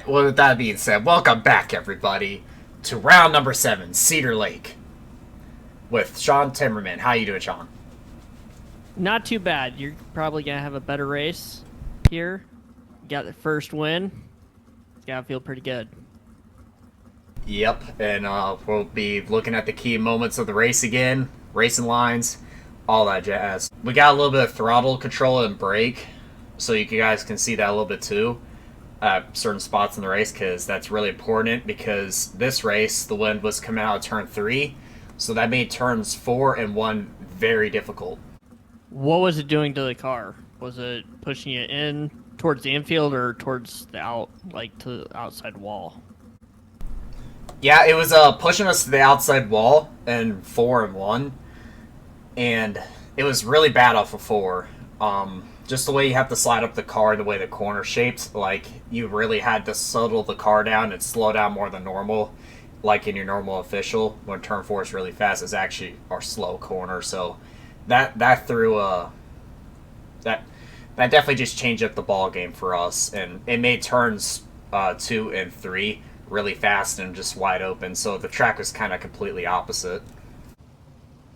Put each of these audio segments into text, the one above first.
well, with that being said, welcome back, everybody, to round number 7, Cedar Lake, with Sean Timmerman. How you doing, Sean? Not too bad. You're probably going to have a better race here. You got the first win. It's got to feel pretty good. Yep, and we'll be looking at the key moments of the race again, racing lines, all that jazz. We got a little bit of throttle control and brake, so you guys can see that a little bit too at certain spots in the race, because that's really important, because this race, the wind was coming out of turn 3, so that made turns 4 and 1 very difficult. What was it doing to the car? Was it pushing it in towards the infield or towards the to the outside wall? Yeah, it was pushing us to the outside wall in 4 and 1, and it was really bad off of 4. Just the way you have to slide up the car, the way the corner shaped, like, you really had to settle the car down and slow down more than normal, like in your normal official. When turn 4 is really fast, it's actually our slow corner, so that threw that definitely just changed up the ball game for us, and it made turns 2 and 3 really fast and just wide open, so the track was kind of completely opposite.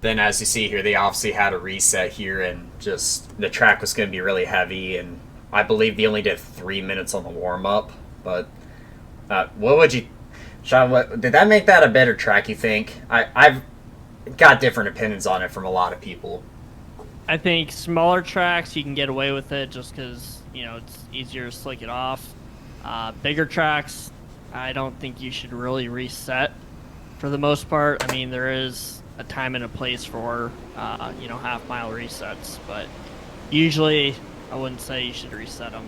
Then, as you see here, they obviously had a reset here, and just the track was going to be really heavy, and I believe they only did 3 minutes on the warm-up. But what would you, Sean, did that make that a better track, you think? I've got different opinions on it from a lot of people. I think smaller tracks, you can get away with it just because, it's easier to slick it off. Bigger tracks, I don't think you should really reset for the most part. I mean, there is a time and a place for, half-mile resets, but usually I wouldn't say you should reset them.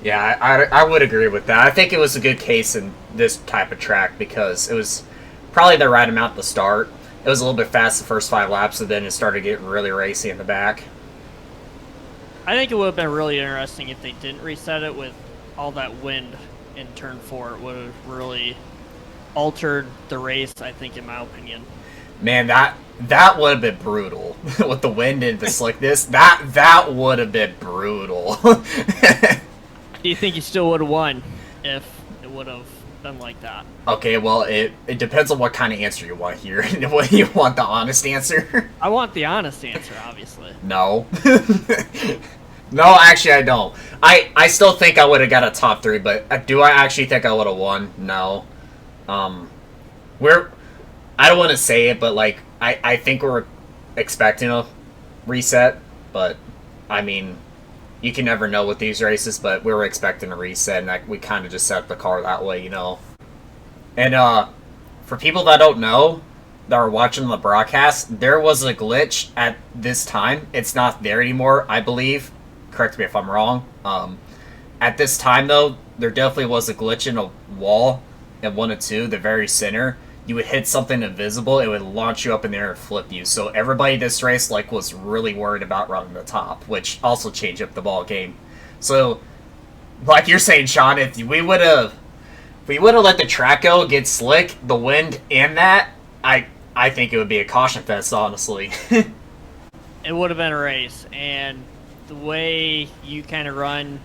Yeah, I would agree with that. I think it was a good case in this type of track because it was probably the right amount to start. It was a little bit fast the first 5 laps, and then it started getting really racy in the back. I think it would have been really interesting if they didn't reset it with all that wind in turn 4. It would have really altered the race, I think, in my opinion. Man, that would have been brutal with the wind and the slickness. That would have been brutal. Do you think you still would have won if it would have been like that? Okay, well, it depends on what kind of answer you want here. What you want, the honest answer? I want the honest answer, obviously. No. No, actually, I don't. I still think I would have got a top 3, but do I actually think I would have won? No. I don't want to say it, but, like, I think we're expecting a reset, but, I mean, you can never know with these races, but we were expecting a reset, and we kind of just set up the car that way, And, for people that don't know, that are watching the broadcast, there was a glitch at this time. It's not there anymore, I believe. Correct me if I'm wrong. At this time, though, there definitely was a glitch in a wall at 1 and 2, the very center. You would hit something invisible, it would launch you up in the air and flip you. So everybody this race was really worried about running the top, which also changed up the ball game. So, like you're saying, Sean, if we would have let the track go, get slick, the wind and that, I think it would be a caution fest, honestly. It would have been a race, and the way you kind of run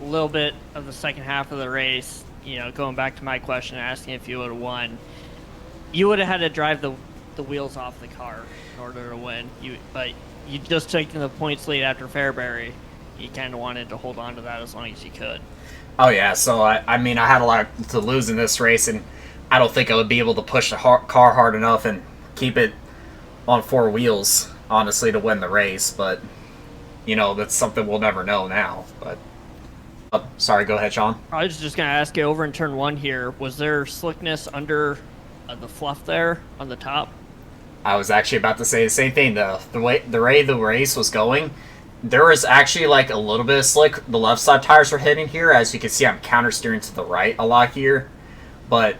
a little bit of the second half of the race, going back to my question, asking if you would have won, you would have had to drive the wheels off the car in order to win. But you just took the points lead after Fairbury. You kind of wanted to hold on to that as long as you could. Oh, yeah, so I mean, I had a lot to lose in this race, and I don't think I would be able to push the car hard enough and keep it on 4 wheels, honestly, to win the race. But, that's something we'll never know now. But sorry, go ahead, Sean. I was just going to ask you, over in turn 1 here, was there slickness under the fluff there on the top? I was actually about to say the same thing. The way the race was going, there was actually like a little bit of slick. The left side tires were hitting here. As you can see, I'm counter steering to the right a lot here. But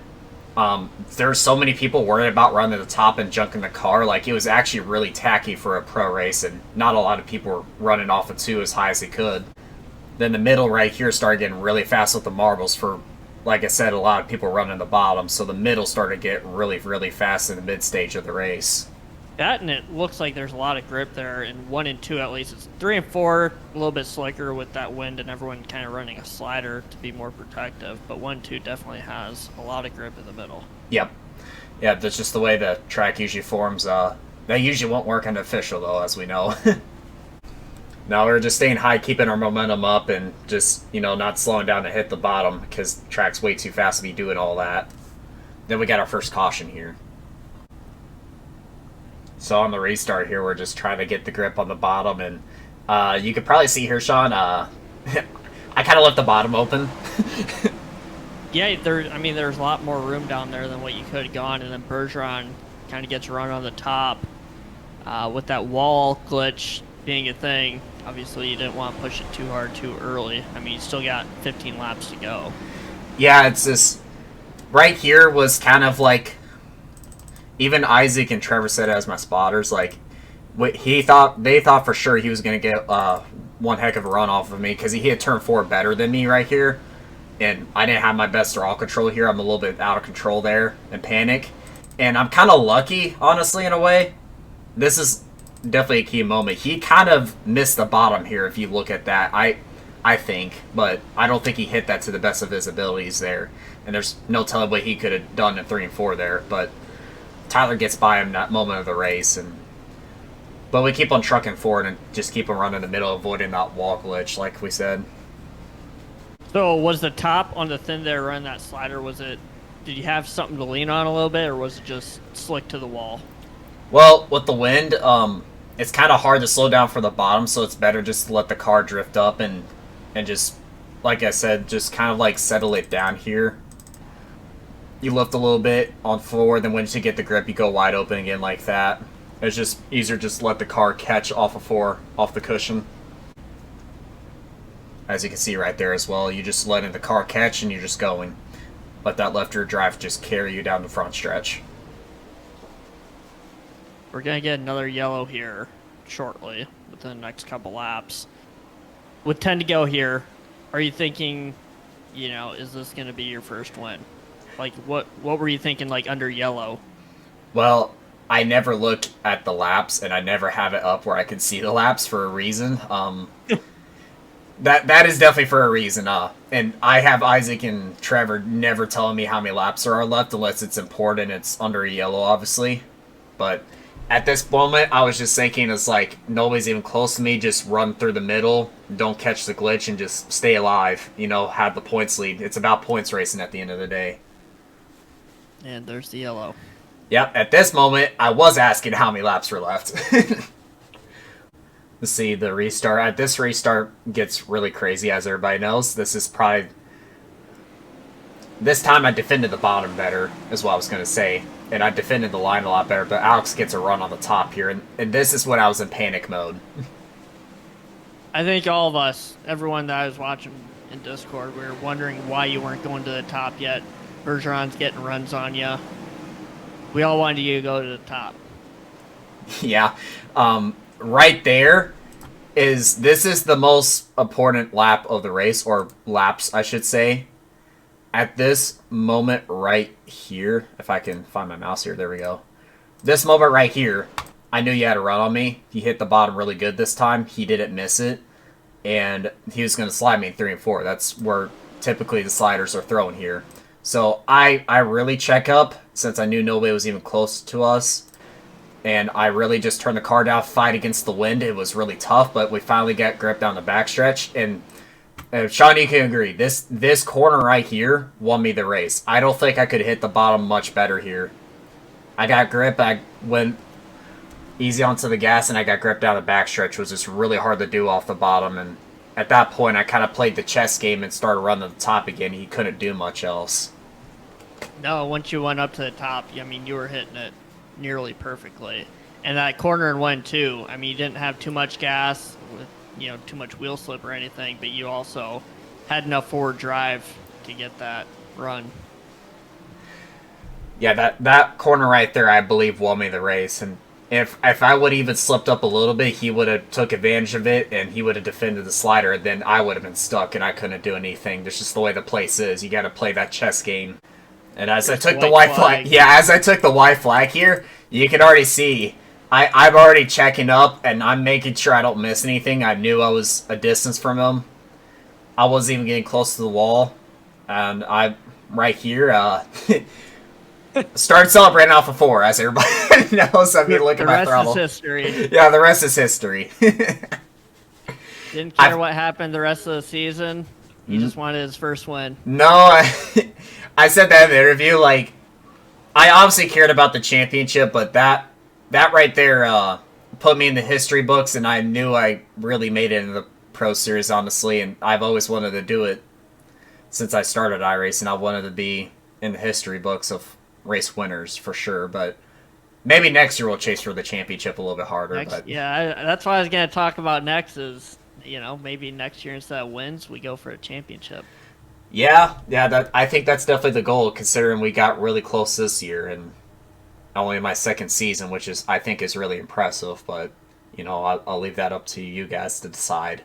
there's so many people worried about running the top and junking the car. Like, it was actually really tacky for a pro race, and not a lot of people were running off of 2 as high as they could. Then the middle right here started getting really fast with the marbles for, like I said, a lot of people running the bottom, so the middle started to get really, really fast in the mid-stage of the race. That, and it looks like there's a lot of grip there in 1 and 2 at least. It's 3 and 4 a little bit slicker with that wind and everyone kind of running a slider to be more protective. But 1 and 2 definitely has a lot of grip in the middle. Yep. Yeah, that's just the way the track usually forms. That usually won't work on the official, though, as we know. No, we're just staying high, keeping our momentum up, and just, not slowing down to hit the bottom, because the track's way too fast to be doing all that. Then we got our first caution here. So on the restart here, we're just trying to get the grip on the bottom, and you could probably see here, Sean, I kind of left the bottom open. Yeah, there's a lot more room down there than what you could have gone, and then Bergeron kind of gets run on the top. With that wall glitch being a thing, obviously you didn't want to push it too hard too early. I mean, you still got 15 laps to go. Yeah, it's just... Right here was kind of like... Even Isaac and Trevor said it as my spotters, like... They thought for sure he was going to get one heck of a run off of me, because he hit turn 4 better than me right here. And I didn't have my best throttle control here. I'm a little bit out of control there and panic. And I'm kind of lucky, honestly, in a way. This is definitely a key moment. He kind of missed the bottom here if you look at that, I think. But I don't think he hit that to the best of his abilities there. And there's no telling what he could have done in 3 and 4 there. But Tyler gets by him that moment of the race. But we keep on trucking forward and just keep him running in the middle, avoiding that wall glitch, like we said. So was the top on the thin there run that slider, did you have something to lean on a little bit, or was it just slick to the wall? Well, with the wind, it's kind of hard to slow down for the bottom, so it's better just to let the car drift up and just, like I said, just kind of like settle it down here. You lift a little bit on forward, then once you get the grip, you go wide open again like that. It's just easier just to let the car catch off the cushion. As you can see right there as well, you just letting the car catch and you're just going. Let that left rear drive just carry you down the front stretch. We're going to get another yellow here shortly within the next couple laps. With 10 to go here, are you thinking, is this going to be your first win? Like, what were you thinking, like, under yellow? Well, I never look at the laps, and I never have it up where I can see the laps for a reason. That is definitely for a reason. And I have Isaac and Trevor never telling me how many laps there are left unless it's important. It's under yellow, obviously. But at this moment, I was just thinking, it's like, nobody's even close to me. Just run through the middle. Don't catch the glitch and just stay alive. Have the points lead. It's about points racing at the end of the day. And there's the yellow. Yep, at this moment, I was asking how many laps were left. Let's see, the restart. This restart gets really crazy, as everybody knows. This time I defended the bottom better, is what I was going to say. And I defended the line a lot better, but Alex gets a run on the top here. And this is when I was in panic mode. I think all of us, everyone that I was watching in Discord, we were wondering why you weren't going to the top yet. Bergeron's getting runs on you. We all wanted you to go to the top. Yeah. Right there this is the most important lap of the race, or laps, I should say. At this moment right here, if I can find my mouse here, there we go. This moment right here, I knew you had a run on me. He hit the bottom really good this time. He didn't miss it. And he was going to slide me in 3 and 4. That's where typically the sliders are thrown here. So I really check up, since I knew nobody was even close to us. And I really just turned the car down, fight against the wind. It was really tough, but we finally got grip down the backstretch. And Sean, you can agree, this corner right here won me the race. I don't think I could hit the bottom much better here. I got grip, I went easy onto the gas, and I got grip down the backstretch, which was just really hard to do off the bottom. And at that point, I kind of played the chess game and started running to the top again. He couldn't do much else. No, once you went up to the top, you were hitting it nearly perfectly. And that corner in 1 2, you didn't have too much gas with too much wheel slip or anything, but you also had enough forward drive to get that run. Yeah, that corner right there, I believe, won me the race. And if I would have even slipped up a little bit, he would have took advantage of it, and he would have defended the slider, and then I would have been stuck, and I couldn't do anything. That's just the way the place is. You got to play that chess game. And as I took the white flag, as I took the white flag here, you can already see I'm already checking up, and I'm making sure I don't miss anything. I knew I was a distance from him. I wasn't even getting close to the wall, and I'm right here. Started celebrating off of 4, as everybody knows. I mean, look at my throttle. The rest is history. Yeah, the rest is history. Didn't care what happened the rest of the season. He just wanted his first win. No, I said that in the interview. Like, I obviously cared about the championship, but that right there put me in the history books, and I knew I really made it in the Pro Series, honestly. And I've always wanted to do it since I started iRacing. I wanted to be in the history books of race winners for sure. But maybe next year we'll chase for the championship a little bit harder. That's why I was going to talk about next is, maybe next year instead of wins, we go for a championship. Yeah, I think that's definitely the goal, considering we got really close this year and only my second season, which I think is really impressive. But I'll leave that up to you guys to decide.